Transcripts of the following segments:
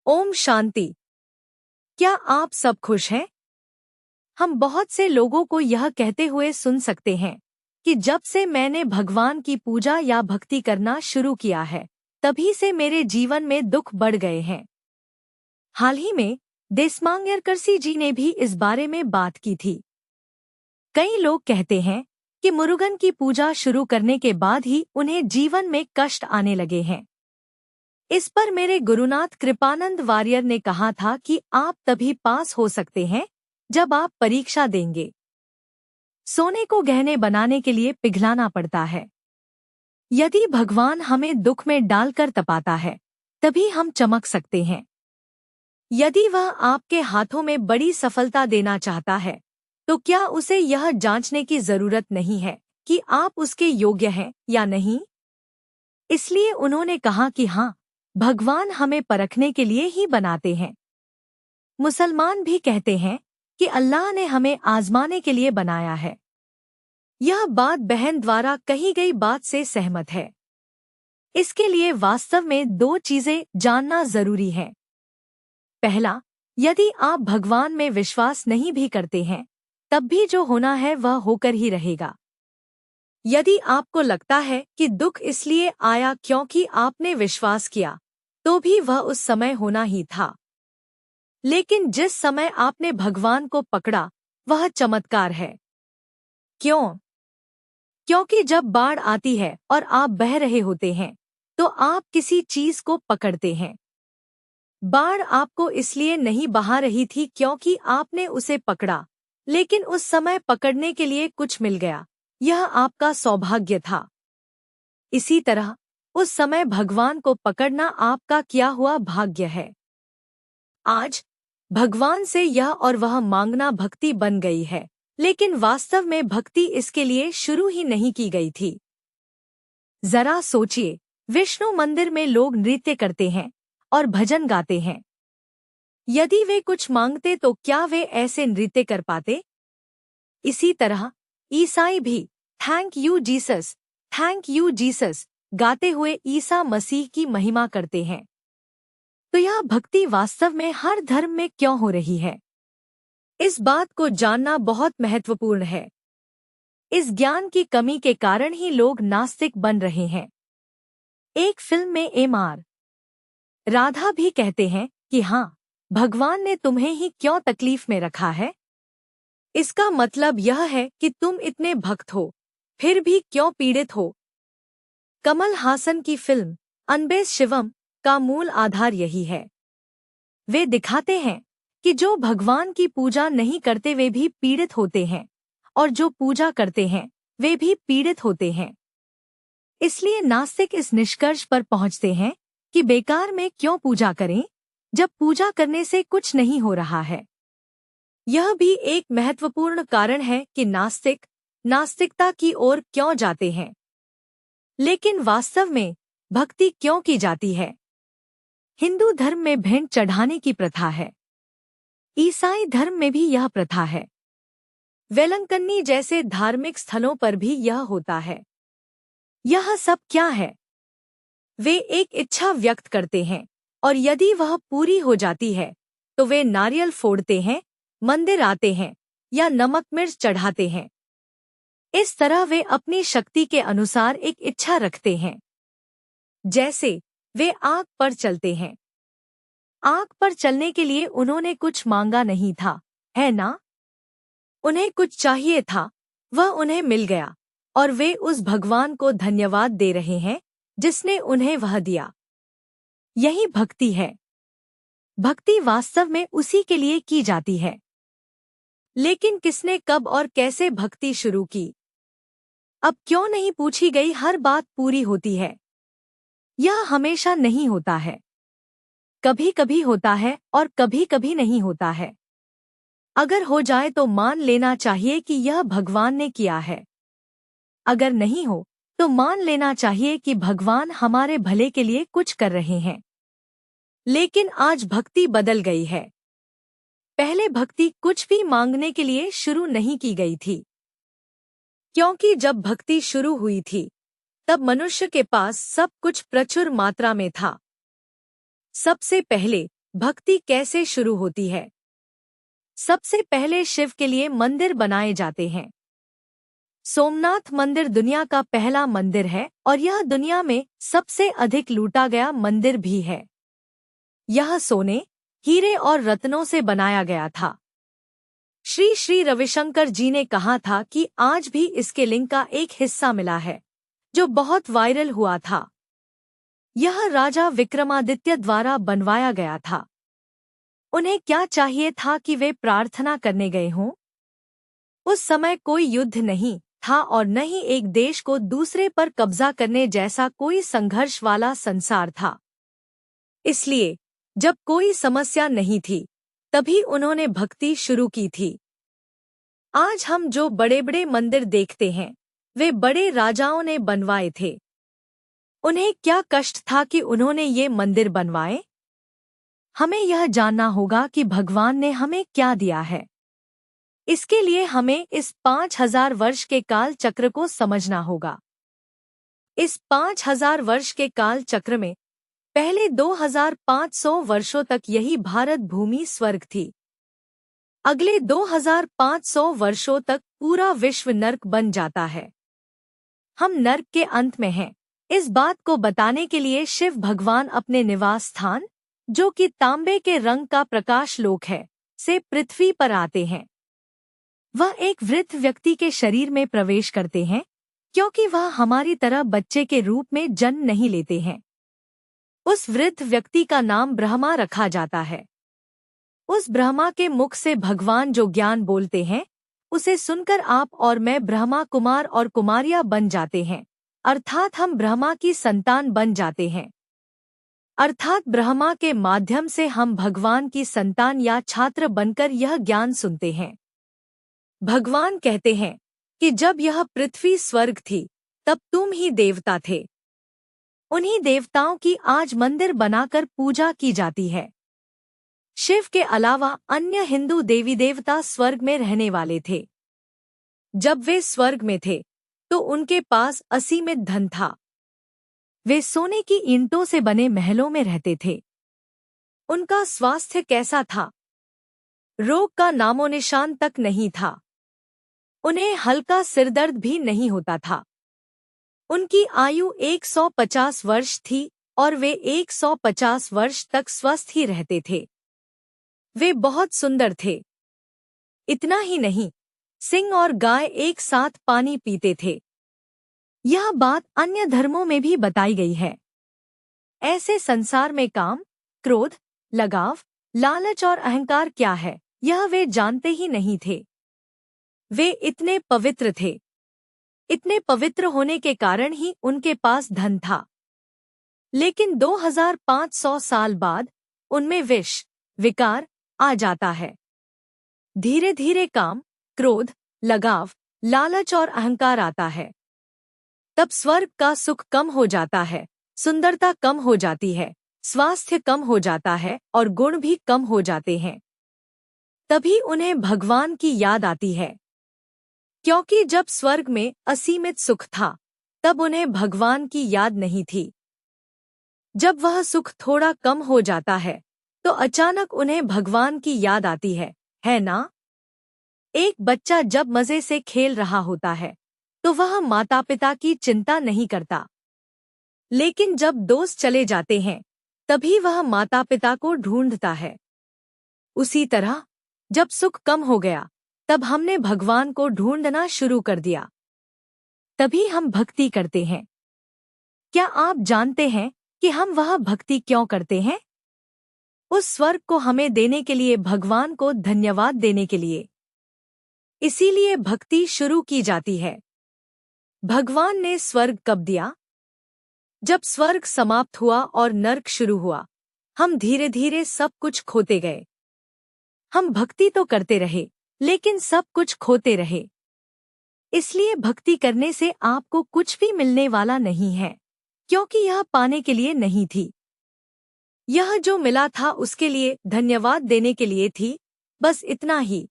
ओम शांति। क्या आप सब खुश हैं? हम बहुत से लोगों को यह कहते हुए सुन सकते हैं कि जब से मैंने भगवान की पूजा या भक्ति करना शुरू किया है, तभी से मेरे जीवन में दुख बढ़ गए हैं। हाल ही में देस्मांगरकरसी जी ने भी इस बारे में बात की थी। कई लोग कहते हैं कि मुरुगन की पूजा शुरू करने के बाद ही उन्हें जीवन में कष्ट आने लगे हैं। इस पर मेरे गुरुनाथ कृपानंद वारियर ने कहा था कि आप तभी पास हो सकते हैं जब आप परीक्षा देंगे। सोने को गहने बनाने के लिए पिघलाना पड़ता है। यदि भगवान हमें दुख में डालकर तपाता है, तभी हम चमक सकते हैं। यदि वह आपके हाथों में बड़ी सफलता देना चाहता है, तो क्या उसे यह जांचने की जरूरत नहीं है कि आप उसके योग्य हैं या नहीं? इसलिए उन्होंने कहा कि हाँ, भगवान हमें परखने के लिए ही बनाते हैं। मुसलमान भी कहते हैं कि अल्लाह ने हमें आजमाने के लिए बनाया है। यह बात बहन द्वारा कही गई बात से सहमत है। इसके लिए वास्तव में दो चीजें जानना जरूरी है। पहला, यदि आप भगवान में विश्वास नहीं भी करते हैं, तब भी जो होना है वह होकर ही रहेगा। यदि आपको लगता है कि दुख इसलिए आया क्योंकि आपने विश्वास किया, तो भी वह उस समय होना ही था। लेकिन जिस समय आपने भगवान को पकड़ा, वह चमत्कार है। क्यों? क्योंकि जब बाढ़ आती है और आप बह रहे होते हैं, तो आप किसी चीज को पकड़ते हैं। बाढ़ आपको इसलिए नहीं बहा रही थी क्योंकि आपने उसे पकड़ा, लेकिन उस समय पकड़ने के लिए कुछ मिल गया। यह आपका सौभाग्य था। इसी तरह उस समय भगवान को पकड़ना आपका किया हुआ भाग्य है। आज भगवान से यह और वह मांगना भक्ति बन गई है, लेकिन वास्तव में भक्ति इसके लिए शुरू ही नहीं की गई थी। जरा सोचिए, विष्णु मंदिर में लोग नृत्य करते हैं और भजन गाते हैं। यदि वे कुछ मांगते तो क्या वे ऐसे नृत्य कर पाते? इसी तरह ईसाई भी थैंक यू जीसस गाते हुए ईसा मसीह की महिमा करते हैं। तो यह भक्ति वास्तव में हर धर्म में क्यों हो रही है? इस बात को जानना बहुत महत्वपूर्ण है। इस ज्ञान की कमी के कारण ही लोग नास्तिक बन रहे हैं। एक फिल्म में एम.आर. राधा भी कहते हैं कि हाँ, भगवान ने तुम्हें ही क्यों तकलीफ में रखा है? इसका मतलब यह है कि तुम इतने भक्त हो, फिर भी क्यों पीड़ित हो? कमल हासन की फिल्म अनबे शिवम का मूल आधार यही है। वे दिखाते हैं कि जो भगवान की पूजा नहीं करते वे भी पीड़ित होते हैं, और जो पूजा करते हैं वे भी पीड़ित होते हैं। इसलिए नास्तिक इस निष्कर्ष पर पहुंचते हैं कि बेकार में क्यों पूजा करें, जब पूजा करने से कुछ नहीं हो रहा है। यह भी एक महत्वपूर्ण कारण है कि नास्तिक नास्तिकता की ओर क्यों जाते हैं। लेकिन वास्तव में भक्ति क्यों की जाती है? हिंदू धर्म में भेंट चढ़ाने की प्रथा है। ईसाई धर्म में भी यह प्रथा है। वेलंकन्नी जैसे धार्मिक स्थलों पर भी यह होता है। यह सब क्या है? वे एक इच्छा व्यक्त करते हैं, और यदि वह पूरी हो जाती है तो वे नारियल फोड़ते हैं, मंदिर आते हैं या नमक मिर्च चढ़ाते हैं। इस तरह वे अपनी शक्ति के अनुसार एक इच्छा रखते हैं। जैसे वे आग पर चलते हैं। आग पर चलने के लिए उन्होंने कुछ मांगा नहीं था, है ना? उन्हें कुछ चाहिए था, वह उन्हें मिल गया, और वे उस भगवान को धन्यवाद दे रहे हैं जिसने उन्हें वह दिया। यही भक्ति है। भक्ति वास्तव में उसी के लिए की जाती है। लेकिन किसने कब और कैसे भक्ति शुरू की? अब क्यों नहीं पूछी गई हर बात पूरी होती है? यह हमेशा नहीं होता है। कभी कभी होता है और कभी कभी नहीं होता है। अगर हो जाए तो मान लेना चाहिए कि यह भगवान ने किया है। अगर नहीं हो तो मान लेना चाहिए कि भगवान हमारे भले के लिए कुछ कर रहे हैं। लेकिन आज भक्ति बदल गई है। पहले भक्ति कुछ भी मांगने के लिए शुरू नहीं की गई थी, क्योंकि जब भक्ति शुरू हुई थी तब मनुष्य के पास सब कुछ प्रचुर मात्रा में था। सबसे पहले भक्ति कैसे शुरू होती है? सबसे पहले शिव के लिए मंदिर बनाए जाते हैं। सोमनाथ मंदिर दुनिया का पहला मंदिर है और यह दुनिया में सबसे अधिक लूटा गया मंदिर भी है। यह सोने, हीरे और रत्नों से बनाया गया था। श्री श्री रविशंकर जी ने कहा था कि आज भी इसके लिंग का एक हिस्सा मिला है, जो बहुत वायरल हुआ था। यह राजा विक्रमादित्य द्वारा बनवाया गया था। उन्हें क्या चाहिए था कि वे प्रार्थना करने गए हों? उस समय कोई युद्ध नहीं था और न ही एक देश को दूसरे पर कब्जा करने जैसा कोई संघर्ष वाला संसार था। इसलिए जब कोई समस्या नहीं थी, तभी उन्होंने भक्ति शुरू की थी। आज हम जो बड़े बड़े मंदिर देखते हैं, वे बड़े राजाओं ने बनवाए थे। उन्हें क्या कष्ट था कि उन्होंने ये मंदिर बनवाए? हमें यह जानना होगा कि भगवान ने हमें क्या दिया है। इसके लिए हमें इस 5000 वर्ष के काल चक्र को समझना होगा। इस 5000 वर्ष के काल चक्र में पहले 2500 वर्षों तक यही भारत भूमि स्वर्ग थी। अगले 2500 वर्षों तक पूरा विश्व नर्क बन जाता है। हम नर्क के अंत में हैं। इस बात को बताने के लिए शिव भगवान अपने निवास स्थान, जो कि तांबे के रंग का प्रकाश लोक है, से पृथ्वी पर आते हैं। वह एक वृद्ध व्यक्ति के शरीर में प्रवेश करते हैं, क्योंकि वह हमारी तरह बच्चे के रूप में जन्म नहीं लेते हैं। उस वृद्ध व्यक्ति का नाम ब्रह्मा रखा जाता है। उस ब्रह्मा के मुख से भगवान जो ज्ञान बोलते हैं, उसे सुनकर आप और मैं ब्रह्मा कुमार और कुमारियां बन जाते हैं, अर्थात हम ब्रह्मा की संतान बन जाते हैं। अर्थात ब्रह्मा के माध्यम से हम भगवान की संतान या छात्र बनकर यह ज्ञान सुनते हैं। भगवान कहते हैं कि जब यह पृथ्वी स्वर्ग थी, तब तुम ही देवता थे। उन्हीं देवताओं की आज मंदिर बनाकर पूजा की जाती है। शिव के अलावा अन्य हिंदू देवी देवता स्वर्ग में रहने वाले थे। जब वे स्वर्ग में थे, तो उनके पास असीमित धन था। वे सोने की ईंटों से बने महलों में रहते थे। उनका स्वास्थ्य कैसा था? रोग का नामोनिशान तक नहीं था। उन्हें हल्का सिरदर्द भी नहीं होता था। उनकी आयु 150 वर्ष थी और वे 150 वर्ष तक स्वस्थ ही रहते थे। वे बहुत सुंदर थे। इतना ही नहीं, सिंह और गाय एक साथ पानी पीते थे। यह बात अन्य धर्मों में भी बताई गई है। ऐसे संसार में काम, क्रोध, लगाव, लालच और अहंकार क्या है, यह वे जानते ही नहीं थे। वे इतने पवित्र थे। इतने पवित्र होने के कारण ही उनके पास धन था। लेकिन 2500 साल बाद उनमें विष, विकार आ जाता है। धीरे धीरे काम, क्रोध, लगाव, लालच और अहंकार आता है। तब स्वर्ग का सुख कम हो जाता है, सुंदरता कम हो जाती है, स्वास्थ्य कम हो जाता है और गुण भी कम हो जाते हैं। तभी उन्हें भगवान की याद आती है। क्योंकि जब स्वर्ग में असीमित सुख था, तब उन्हें भगवान की याद नहीं थी। जब वह सुख थोड़ा कम हो जाता है, तो अचानक उन्हें भगवान की याद आती है ना? एक बच्चा जब मजे से खेल रहा होता है, तो वह माता पिता की चिंता नहीं करता। लेकिन जब दोस्त चले जाते हैं, तभी वह माता पिता को ढूंढता है। उसी तरह जब सुख कम हो गया, तब हमने भगवान को ढूंढना शुरू कर दिया। तभी हम भक्ति करते हैं। क्या आप जानते हैं कि हम वह भक्ति क्यों करते हैं? उस स्वर्ग को हमें देने के लिए, भगवान को धन्यवाद देने के लिए। इसीलिए भक्ति शुरू की जाती है। भगवान ने स्वर्ग कब दिया? जब स्वर्ग समाप्त हुआ और नर्क शुरू हुआ, हम धीरे धीरे सब कुछ खोते गए। हम भक्ति तो करते रहे, लेकिन सब कुछ खोते रहे। इसलिए भक्ति करने से आपको कुछ भी मिलने वाला नहीं है, क्योंकि यह पाने के लिए नहीं थी। यह जो मिला था उसके लिए धन्यवाद देने के लिए थी, बस इतना ही।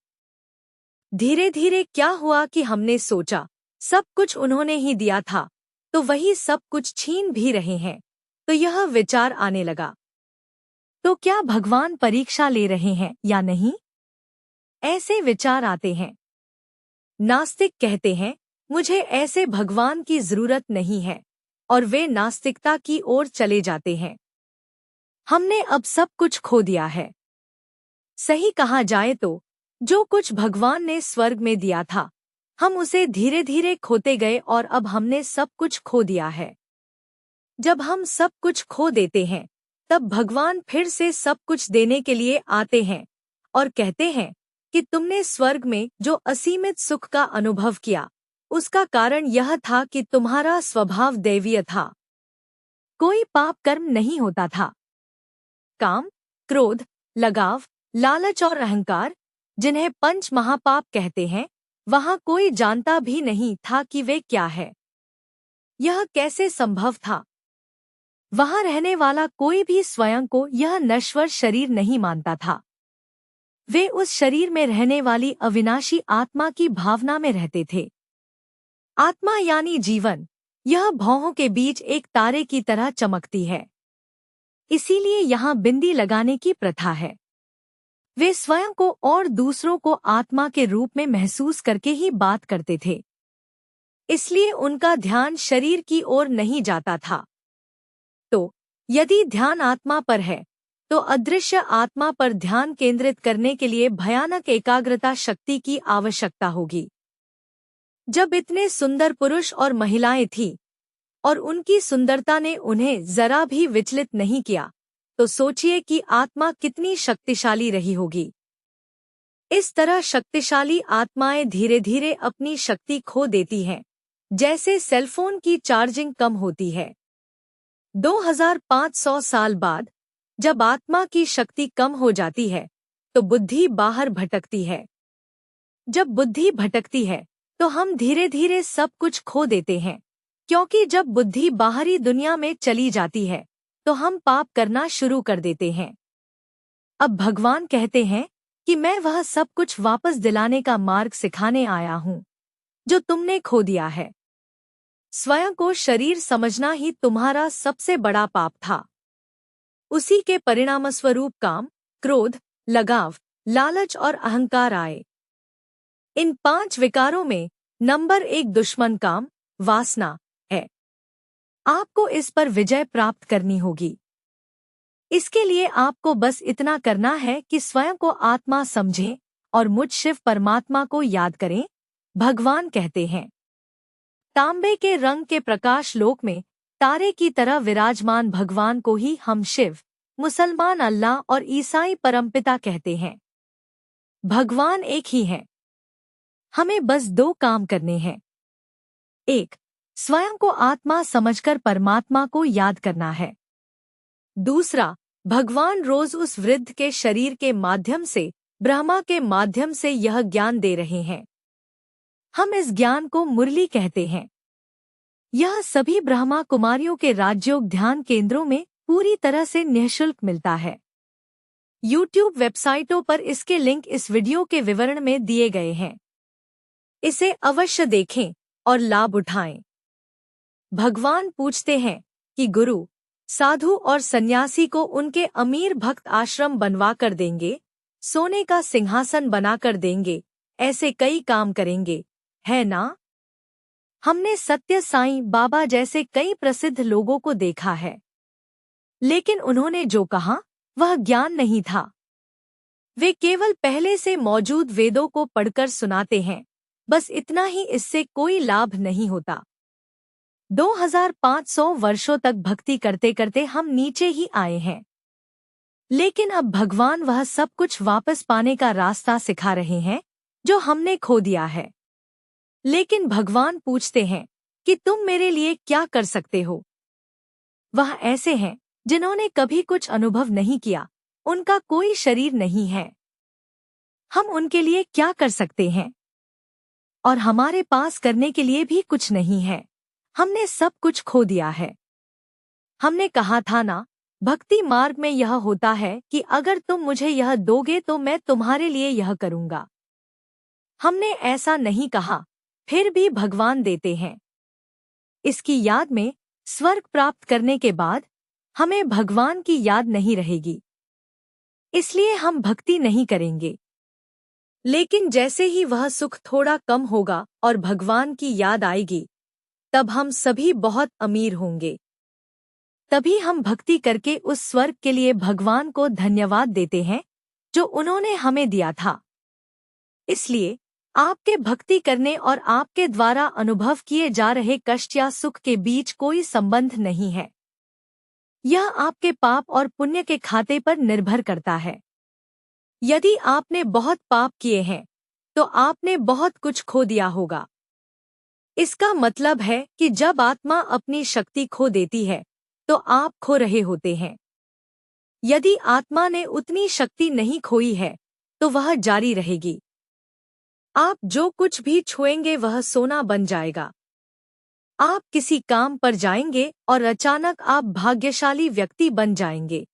धीरे धीरे क्या हुआ कि हमने सोचा सब कुछ उन्होंने ही दिया था, तो वही सब कुछ छीन भी रहे हैं। तो यह विचार आने लगा। तो क्या भगवान परीक्षा ले रहे हैं या नहीं? ऐसे विचार आते हैं। नास्तिक कहते हैं, मुझे ऐसे भगवान की जरूरत नहीं है, और वे नास्तिकता की ओर चले जाते हैं। हमने अब सब कुछ खो दिया है। सही कहा जाए तो जो कुछ भगवान ने स्वर्ग में दिया था, हम उसे धीरे धीरे खोते गए और अब हमने सब कुछ खो दिया है। जब हम सब कुछ खो देते हैं, तब भगवान फिर से सब कुछ देने के लिए आते हैं और कहते हैं कि तुमने स्वर्ग में जो असीमित सुख का अनुभव किया, उसका कारण यह था कि तुम्हारा स्वभाव दैवीय था। कोई पाप कर्म नहीं होता था। काम, क्रोध, लगाव, लालच और अहंकार, जिन्हें पंच महापाप कहते हैं, वहां कोई जानता भी नहीं था कि वे क्या है। यह कैसे संभव था? वहां रहने वाला कोई भी स्वयं को यह नश्वर शरीर नहीं मानता था। वे उस शरीर में रहने वाली अविनाशी आत्मा की भावना में रहते थे। आत्मा यानी जीवन, यह भौहों के बीच एक तारे की तरह चमकती है। इसीलिए यहाँ बिंदी लगाने की प्रथा है। वे स्वयं को और दूसरों को आत्मा के रूप में महसूस करके ही बात करते थे। इसलिए उनका ध्यान शरीर की ओर नहीं जाता था। तो यदि ध्यान आत्मा पर है, तो अदृश्य आत्मा पर ध्यान केंद्रित करने के लिए भयानक एकाग्रता शक्ति की आवश्यकता होगी। जब इतने सुंदर पुरुष और महिलाएं थीं और उनकी सुंदरता ने उन्हें जरा भी विचलित नहीं किया, तो सोचिए कि आत्मा कितनी शक्तिशाली रही होगी। इस तरह शक्तिशाली आत्माएं धीरे धीरे अपनी शक्ति खो देती हैं, जैसे सेलफोन की चार्जिंग कम होती है। 2500 साल बाद जब आत्मा की शक्ति कम हो जाती है, तो बुद्धि बाहर भटकती है। जब बुद्धि भटकती है, तो हम धीरे धीरे सब कुछ खो देते हैं, क्योंकि जब बुद्धि बाहरी दुनिया में चली जाती है, तो हम पाप करना शुरू कर देते हैं। अब भगवान कहते हैं कि मैं वह सब कुछ वापस दिलाने का मार्ग सिखाने आया हूँ, जो तुमने खो दिया है। स्वयं को शरीर समझना ही तुम्हारा सबसे बड़ा पाप था। उसी के परिणामस्वरूप काम, क्रोध, लगाव, लालच और अहंकार आए। इन 5 विकारों में नंबर 1 दुश्मन काम, वासना है। आपको इस पर विजय प्राप्त करनी होगी। इसके लिए आपको बस इतना करना है कि स्वयं को आत्मा समझें और मुझ शिव परमात्मा को याद करें। भगवान कहते हैं, तांबे के रंग के प्रकाश लोक में तारे की तरह विराजमान भगवान को ही हम शिव, मुसलमान अल्लाह और ईसाई परमपिता कहते हैं। भगवान एक ही है। हमें बस 2 काम करने हैं। 1. स्वयं को आत्मा समझकर परमात्मा को याद करना है। दूसरा, भगवान रोज उस वृद्ध के शरीर के माध्यम से, ब्रह्मा के माध्यम से यह ज्ञान दे रहे हैं। हम इस ज्ञान को मुरली कहते हैं। यह सभी ब्रह्मा कुमारियों के राजयोग ध्यान केंद्रों में पूरी तरह से निःशुल्क मिलता है। YouTube वेबसाइटों पर इसके लिंक इस वीडियो के विवरण में दिए गए हैं। इसे अवश्य देखें और लाभ उठाएं। भगवान पूछते हैं कि गुरु, साधु और सन्यासी को उनके अमीर भक्त आश्रम बनवा कर देंगे, सोने का सिंहासन बनाकर देंगे, ऐसे कई काम करेंगे, है ना? हमने सत्य साईं बाबा जैसे कई प्रसिद्ध लोगों को देखा है, लेकिन उन्होंने जो कहा वह ज्ञान नहीं था। वे केवल पहले से मौजूद वेदों को पढ़कर सुनाते हैं, बस इतना ही। इससे कोई लाभ नहीं होता। 2500 वर्षों तक भक्ति करते करते हम नीचे ही आए हैं, लेकिन अब भगवान वह सब कुछ वापस पाने का रास्ता सिखा रहे हैं जो हमने खो दिया है। लेकिन भगवान पूछते हैं कि तुम मेरे लिए क्या कर सकते हो? वह ऐसे हैं जिन्होंने कभी कुछ अनुभव नहीं किया, उनका कोई शरीर नहीं है। हम उनके लिए क्या कर सकते हैं? और हमारे पास करने के लिए भी कुछ नहीं है। हमने सब कुछ खो दिया है। हमने कहा था ना, भक्ति मार्ग में यह होता है कि अगर तुम मुझे यह दोगे तो मैं तुम्हारे लिए यह करूंगा। हमने ऐसा नहीं कहा, फिर भी भगवान देते हैं। इसकी याद में स्वर्ग प्राप्त करने के बाद हमें भगवान की याद नहीं रहेगी। इसलिए हम भक्ति नहीं करेंगे। लेकिन जैसे ही वह सुख थोड़ा कम होगा और भगवान की याद आएगी, तब हम सभी बहुत अमीर होंगे। तभी हम भक्ति करके उस स्वर्ग के लिए भगवान को धन्यवाद देते हैं जो उन्होंने हमें दिया था। इसलिए आपके भक्ति करने और आपके द्वारा अनुभव किए जा रहे कष्ट या सुख के बीच कोई संबंध नहीं है। यह आपके पाप और पुण्य के खाते पर निर्भर करता है। यदि आपने बहुत पाप किए हैं तो आपने बहुत कुछ खो दिया होगा। इसका मतलब है कि जब आत्मा अपनी शक्ति खो देती है तो आप खो रहे होते हैं। यदि आत्मा ने उतनी शक्ति नहीं खोई है तो वह जारी रहेगी। आप जो कुछ भी छुएंगे वह सोना बन जाएगा। आप किसी काम पर जाएंगे और अचानक आप भाग्यशाली व्यक्ति बन जाएंगे।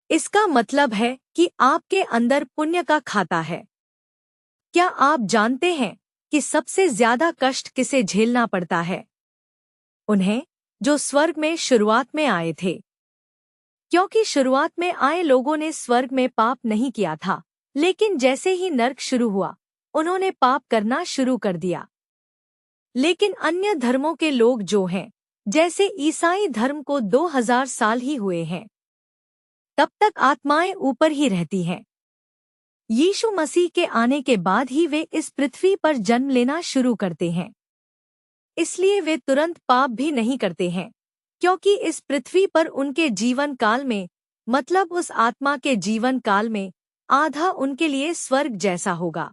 इसका मतलब है कि आपके अंदर पुण्य का खाता है। क्या आप जानते हैं कि सबसे ज्यादा कष्ट किसे झेलना पड़ता है? उन्हें जो स्वर्ग में शुरुआत में आए थे। क्योंकि शुरुआत में आए लोगों ने स्वर्ग में पाप नहीं किया था, लेकिन जैसे ही नर्क शुरू हुआ उन्होंने पाप करना शुरू कर दिया। लेकिन अन्य धर्मों के लोग जो हैं, जैसे ईसाई धर्म को 2000 साल ही हुए हैं, तब तक आत्माएं ऊपर ही रहती हैं। यीशु मसीह के आने के बाद ही वे इस पृथ्वी पर जन्म लेना शुरू करते हैं। इसलिए वे तुरंत पाप भी नहीं करते हैं, क्योंकि इस पृथ्वी पर उनके जीवन काल में, मतलब उस आत्मा के जीवन काल में, आधा उनके लिए स्वर्ग जैसा होगा।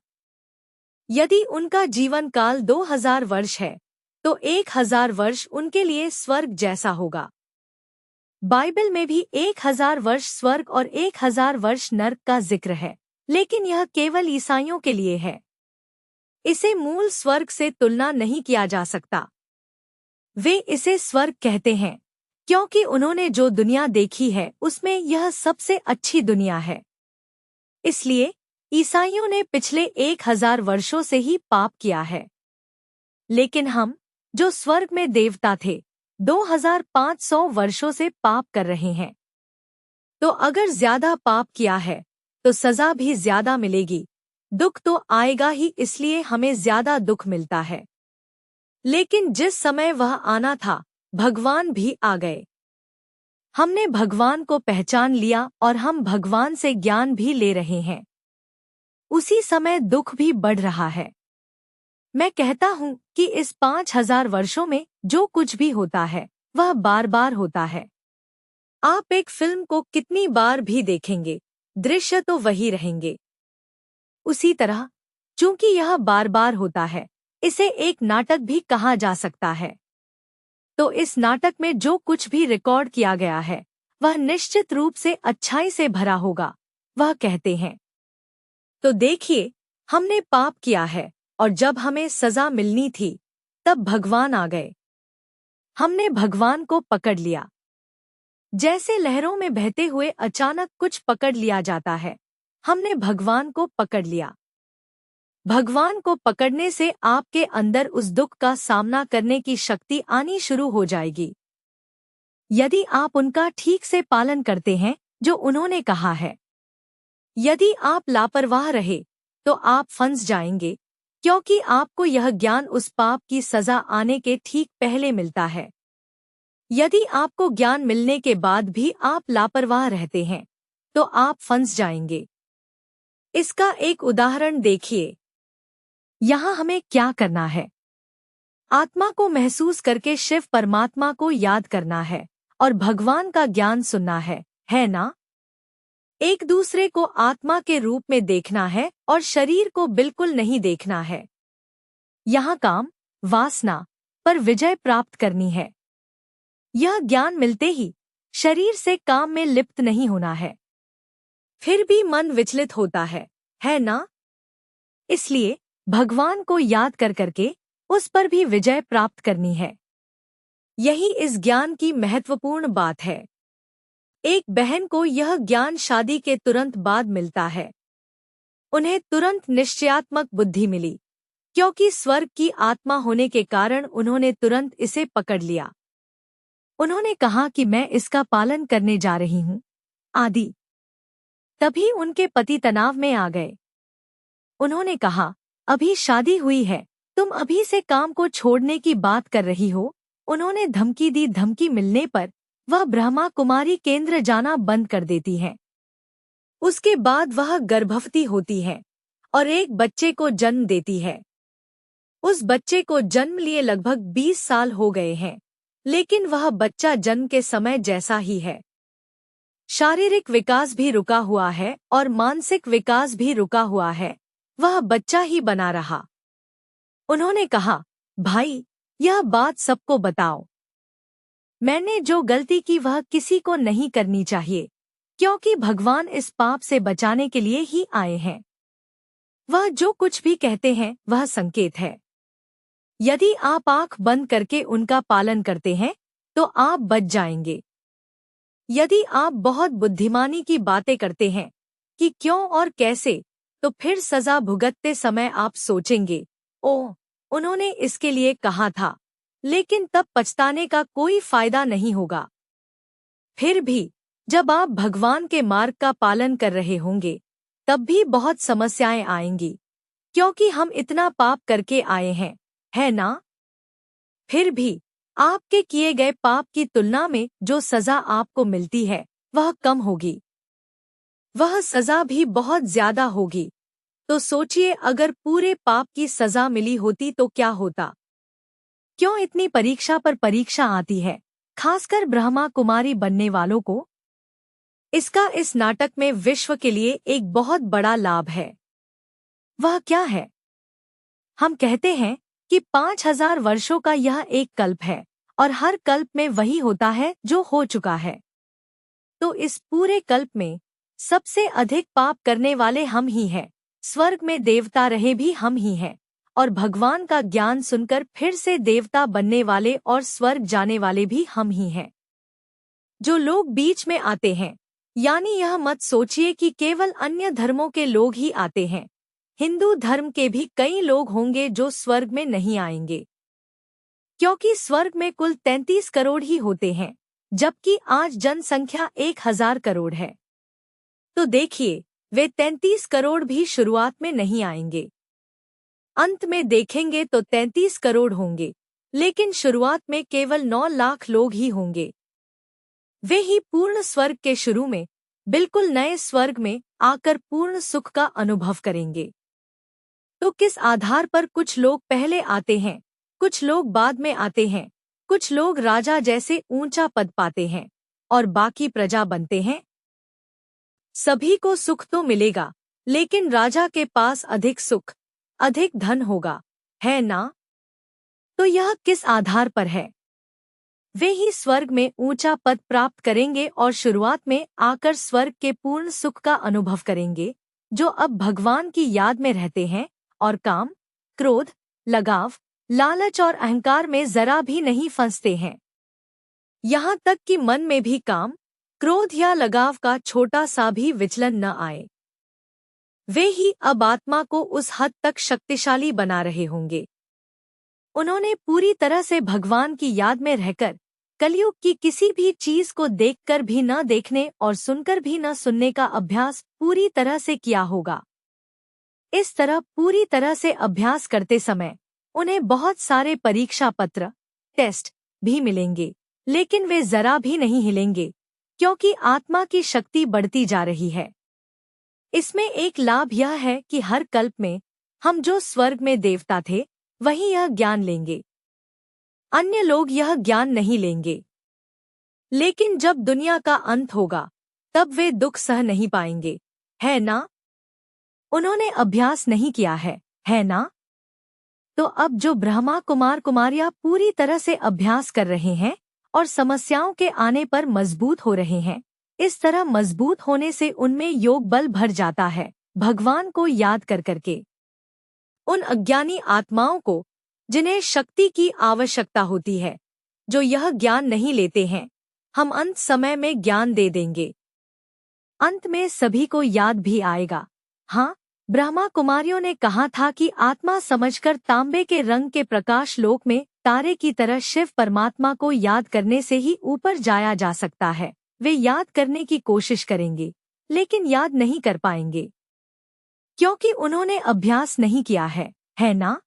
यदि उनका जीवन काल 2000 वर्ष है तो 1000 वर्ष उनके लिए स्वर्ग जैसा होगा। बाइबल में भी 1000 वर्ष स्वर्ग और 1000 वर्ष नर्क का जिक्र है, लेकिन यह केवल ईसाइयों के लिए है। इसे मूल स्वर्ग से तुलना नहीं किया जा सकता। वे इसे स्वर्ग कहते हैं क्योंकि उन्होंने जो दुनिया देखी है उसमें यह सबसे अच्छी दुनिया है। इसलिए ईसाइयों ने पिछले 1000 वर्षों से ही पाप किया है। लेकिन हम जो स्वर्ग में देवता थे 2500 वर्षों से पाप कर रहे हैं। तो अगर ज्यादा पाप किया है तो सजा भी ज्यादा मिलेगी। दुख तो आएगा ही, इसलिए हमें ज्यादा दुख मिलता है। लेकिन जिस समय वह आना था भगवान भी आ गए। हमने भगवान को पहचान लिया और हम भगवान से ज्ञान भी ले रहे हैं। उसी समय दुख भी बढ़ रहा है। मैं कहता हूँ कि इस 5000 वर्षों में जो कुछ भी होता है वह बार बार होता है। आप एक फिल्म को कितनी बार भी देखेंगे, दृश्य तो वही रहेंगे। उसी तरह चूंकि यह बार बार होता है, इसे एक नाटक भी कहा जा सकता है। तो इस नाटक में जो कुछ भी रिकॉर्ड किया गया है वह निश्चित रूप से अच्छाई से भरा होगा। वह कहते हैं, तो देखिए हमने पाप किया है और जब हमें सजा मिलनी थी तब भगवान आ गए। हमने भगवान को पकड़ लिया। जैसे लहरों में बहते हुए अचानक कुछ पकड़ लिया जाता है, हमने भगवान को पकड़ लिया। भगवान को पकड़ने से आपके अंदर उस दुख का सामना करने की शक्ति आनी शुरू हो जाएगी। यदि आप उनका ठीक से पालन करते हैं जो उन्होंने कहा है। यदि आप लापरवाह रहे तो आप फंस जाएंगे, क्योंकि आपको यह ज्ञान उस पाप की सजा आने के ठीक पहले मिलता है। यदि आपको ज्ञान मिलने के बाद भी आप लापरवाह रहते हैं तो आप फंस जाएंगे। इसका एक उदाहरण देखिए। यहाँ हमें क्या करना है? आत्मा को महसूस करके शिव परमात्मा को याद करना है और भगवान का ज्ञान सुनना है ना? एक दूसरे को आत्मा के रूप में देखना है और शरीर को बिल्कुल नहीं देखना है। यहाँ काम, वासना पर विजय प्राप्त करनी है। यह ज्ञान मिलते ही शरीर से काम में लिप्त नहीं होना है। फिर भी मन विचलित होता है ना? इसलिए भगवान को याद कर करके उस पर भी विजय प्राप्त करनी है। यही इस ज्ञान की महत्वपूर्ण बात है। एक बहन को यह ज्ञान शादी के तुरंत बाद मिलता है। उन्हें तुरंत निश्चयात्मक बुद्धि मिली, क्योंकि स्वर्ग की आत्मा होने के कारण उन्होंने तुरंत इसे पकड़ लिया। उन्होंने कहा कि मैं इसका पालन करने जा रही हूँ आदि। तभी उनके पति तनाव में आ गए। उन्होंने कहा, अभी शादी हुई है, तुम अभी से काम को छोड़ने की बात कर रही हो। उन्होंने धमकी दी। धमकी मिलने पर वह ब्रह्मा कुमारी केंद्र जाना बंद कर देती है। उसके बाद वह गर्भवती होती है और एक बच्चे को जन्म देती है। उस बच्चे को जन्म लिए लगभग 20 साल हो गए हैं, लेकिन वह बच्चा जन्म के समय जैसा ही है। शारीरिक विकास भी रुका हुआ है और मानसिक विकास भी रुका हुआ है। वह बच्चा ही बना रहा। उन्होंने कहा, भाई, यह बात सबको बताओ। मैंने जो गलती की वह किसी को नहीं करनी चाहिए, क्योंकि भगवान इस पाप से बचाने के लिए ही आए हैं। वह जो कुछ भी कहते हैं वह संकेत है। यदि आप आंख बंद करके उनका पालन करते हैं तो आप बच जाएंगे। यदि आप बहुत बुद्धिमानी की बातें करते हैं कि क्यों और कैसे, तो फिर सजा भुगतते समय आप सोचेंगे, ओह, उन्होंने इसके लिए कहा था, लेकिन तब पछताने का कोई फायदा नहीं होगा। फिर भी जब आप भगवान के मार्ग का पालन कर रहे होंगे तब भी बहुत समस्याएं आएंगी, क्योंकि हम इतना पाप करके आए हैं, है ना? फिर भी आपके किए गए पाप की तुलना में जो सजा आपको मिलती है वह कम होगी। वह सजा भी बहुत ज्यादा होगी। तो सोचिए, अगर पूरे पाप की सजा मिली होती तो क्या होता? क्यों इतनी परीक्षा पर परीक्षा आती है, खासकर ब्रह्मा कुमारी बनने वालों को? इसका इस नाटक में विश्व के लिए एक बहुत बड़ा लाभ है। वह क्या है? हम कहते हैं कि 5000 वर्षों का यह एक कल्प है और हर कल्प में वही होता है जो हो चुका है। तो इस पूरे कल्प में सबसे अधिक पाप करने वाले हम ही हैं। स्वर्ग में देवता रहे भी हम ही हैं और भगवान का ज्ञान सुनकर फिर से देवता बनने वाले और स्वर्ग जाने वाले भी हम ही हैं। जो लोग बीच में आते हैं, यानी यह मत सोचिए कि केवल अन्य धर्मों के लोग ही आते हैं। हिंदू धर्म के भी कई लोग होंगे जो स्वर्ग में नहीं आएंगे, क्योंकि स्वर्ग में कुल 33 करोड़ ही होते हैं, जबकि आज जनसंख्या 1000 करोड़ है। तो देखिए, वे 33 करोड़ भी शुरुआत में नहीं आएंगे। अंत में देखेंगे तो 33 करोड़ होंगे, लेकिन शुरुआत में केवल 9 लाख लोग ही होंगे। वे ही पूर्ण स्वर्ग के शुरू में बिल्कुल नए स्वर्ग में आकर पूर्ण सुख का अनुभव करेंगे। तो किस आधार पर कुछ लोग पहले आते हैं, कुछ लोग बाद में आते हैं, कुछ लोग राजा जैसे ऊंचा पद पाते हैं और बाकी प्रजा बनते हैं? सभी को सुख तो मिलेगा, लेकिन राजा के पास अधिक सुख, अधिक धन होगा, है ना? तो यह किस आधार पर है? वे ही स्वर्ग में ऊंचा पद प्राप्त करेंगे और शुरुआत में आकर स्वर्ग के पूर्ण सुख का अनुभव करेंगे, जो अब भगवान की याद में रहते हैं और काम, क्रोध, लगाव, लालच और अहंकार में जरा भी नहीं फंसते हैं। यहाँ तक कि मन में भी काम, क्रोध या लगाव का छोटा सा भी विचलन न आए। वे ही अब आत्मा को उस हद तक शक्तिशाली बना रहे होंगे। उन्होंने पूरी तरह से भगवान की याद में रहकर कलयुग की किसी भी चीज को देखकर भी न देखने और सुनकर भी न सुनने का अभ्यास पूरी तरह से किया होगा। इस तरह पूरी तरह से अभ्यास करते समय उन्हें बहुत सारे परीक्षा पत्र, टेस्ट भी मिलेंगे, लेकिन वे जरा भी नहीं हिलेंगे, क्योंकि आत्मा की शक्ति बढ़ती जा रही है। इसमें एक लाभ यह है कि हर कल्प में हम जो स्वर्ग में देवता थे वही यह ज्ञान लेंगे, अन्य लोग यह ज्ञान नहीं लेंगे। लेकिन जब दुनिया का अंत होगा तब वे दुख सह नहीं पाएंगे, है ना? उन्होंने अभ्यास नहीं किया है ना? तो अब जो ब्रह्मा कुमार कुमारियां पूरी तरह से अभ्यास कर रहे हैं और समस्याओं के आने पर मजबूत हो रहे हैं, इस तरह मजबूत होने से उनमें योग बल भर जाता है भगवान को याद कर करके। उन अज्ञानी आत्माओं को जिन्हें शक्ति की आवश्यकता होती है, जो यह ज्ञान नहीं लेते हैं, हम अंत समय में ज्ञान दे देंगे। अंत में सभी को याद भी आएगा। हाँ, ब्रह्मा कुमारियों ने कहा था कि आत्मा समझकर तांबे के रंग के प्रकाश लोक में तारे की तरह शिव परमात्मा को याद करने से ही ऊपर जाया जा सकता है। वे याद करने की कोशिश करेंगे, लेकिन याद नहीं कर पाएंगे, क्योंकि उन्होंने अभ्यास नहीं किया है ना?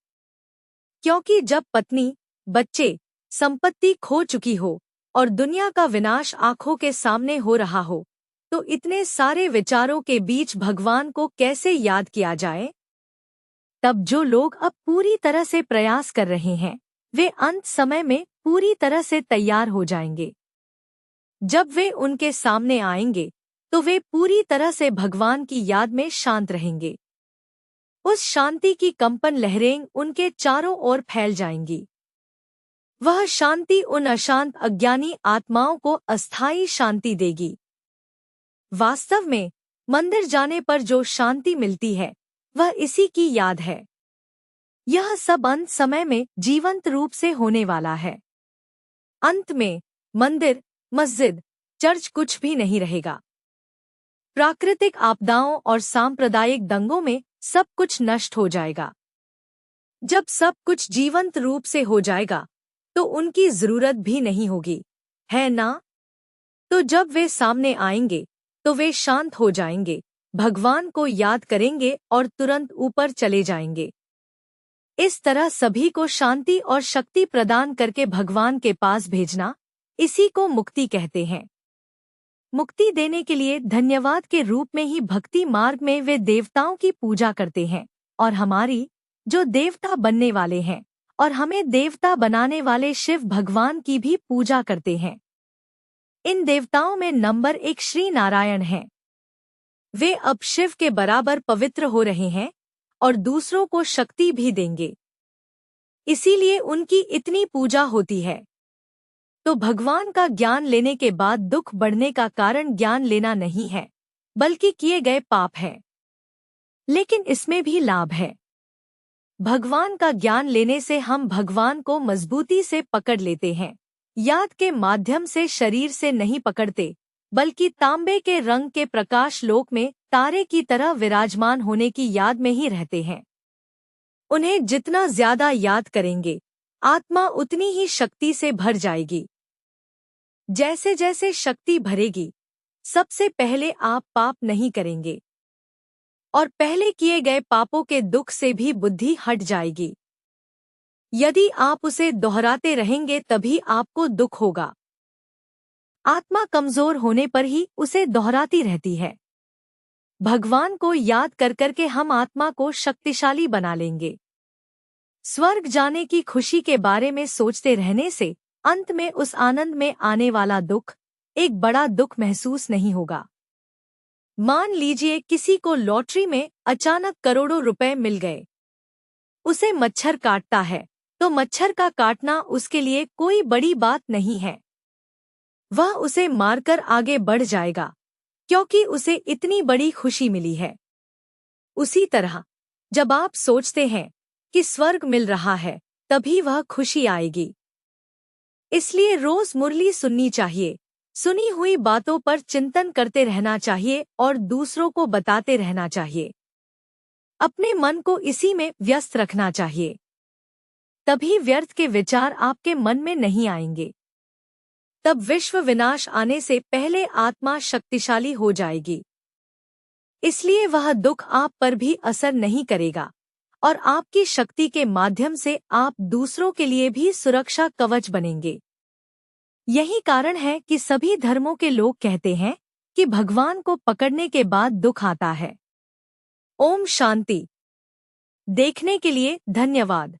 क्योंकि जब पत्नी, बच्चे, संपत्ति खो चुकी हो और दुनिया का विनाश आंखों के सामने हो रहा हो, तो इतने सारे विचारों के बीच भगवान को कैसे याद किया जाए? तब जो लोग अब पूरी तरह से प्रयास कर रहे हैं, वे अंत समय में पूरी तरह से तैयार हो जाएंगे। जब वे उनके सामने आएंगे, तो वे पूरी तरह से भगवान की याद में शांत रहेंगे। उस शांति की कंपन लहरें उनके चारों ओर फैल जाएंगी। वह शांति उन अशांत अज्ञानी आत्माओं को अस्थायी शांति देगी। वास्तव में मंदिर जाने पर जो शांति मिलती है, वह इसी की याद है। यह सब अंत समय में जीवंत रूप से होने वाला है। अंत में मंदिर, मस्जिद, चर्च कुछ भी नहीं रहेगा। प्राकृतिक आपदाओं और सांप्रदायिक दंगों में सब कुछ नष्ट हो जाएगा। जब सब कुछ जीवंत रूप से हो जाएगा, तो उनकी जरूरत भी नहीं होगी, है ना? तो जब वे सामने आएंगे, तो वे शांत हो जाएंगे, भगवान को याद करेंगे और तुरंत ऊपर चले जाएंगे। इस तरह सभी को शांति और शक्ति प्रदान करके भगवान के पास भेजना, इसी को मुक्ति कहते हैं। मुक्ति देने के लिए धन्यवाद के रूप में ही भक्ति मार्ग में वे देवताओं की पूजा करते हैं, और हमारी जो देवता बनने वाले हैं और हमें देवता बनाने वाले शिव भगवान की भी पूजा करते हैं। इन देवताओं में नंबर 1 श्री नारायण हैं। वे अब शिव के बराबर पवित्र हो रहे हैं और दूसरों को शक्ति भी देंगे। इसीलिए उनकी इतनी पूजा होती है। तो भगवान का ज्ञान लेने के बाद दुख बढ़ने का कारण ज्ञान लेना नहीं है, बल्कि किए गए पाप है। लेकिन इसमें भी लाभ है। भगवान का ज्ञान लेने से हम भगवान को मजबूती से पकड़ लेते हैं। याद के माध्यम से शरीर से नहीं पकड़ते, बल्कि तांबे के रंग के प्रकाश लोक में तारे की तरह विराजमान होने की याद में ही रहते हैं। उन्हें जितना ज्यादा याद करेंगे, आत्मा उतनी ही शक्ति से भर जाएगी। जैसे जैसे शक्ति भरेगी, सबसे पहले आप पाप नहीं करेंगे, और पहले किए गए पापों के दुख से भी बुद्धि हट जाएगी। यदि आप उसे दोहराते रहेंगे तभी आपको दुख होगा। आत्मा कमजोर होने पर ही उसे दोहराती रहती है। भगवान को याद कर करके हम आत्मा को शक्तिशाली बना लेंगे। स्वर्ग जाने की खुशी के बारे में सोचते रहने से अंत में उस आनंद में आने वाला दुख एक बड़ा दुख महसूस नहीं होगा। मान लीजिए किसी को लॉटरी में अचानक करोड़ों रुपए मिल गए। उसे मच्छर काटता है, तो मच्छर का काटना उसके लिए कोई बड़ी बात नहीं है। वह उसे मारकर आगे बढ़ जाएगा, क्योंकि उसे इतनी बड़ी खुशी मिली है। उसी तरह जब आप सोचते हैं कि स्वर्ग मिल रहा है, तभी वह खुशी आएगी। इसलिए रोज मुरली सुननी चाहिए, सुनी हुई बातों पर चिंतन करते रहना चाहिए और दूसरों को बताते रहना चाहिए। अपने मन को इसी में व्यस्त रखना चाहिए, तभी व्यर्थ के विचार आपके मन में नहीं आएंगे। तब विश्व विनाश आने से पहले आत्मा शक्तिशाली हो जाएगी। इसलिए वह दुख आप पर भी असर नहीं करेगा, और आपकी शक्ति के माध्यम से आप दूसरों के लिए भी सुरक्षा कवच बनेंगे। यही कारण है कि सभी धर्मों के लोग कहते हैं कि भगवान को पकड़ने के बाद दुख आता है। ओम शांति। देखने के लिए धन्यवाद।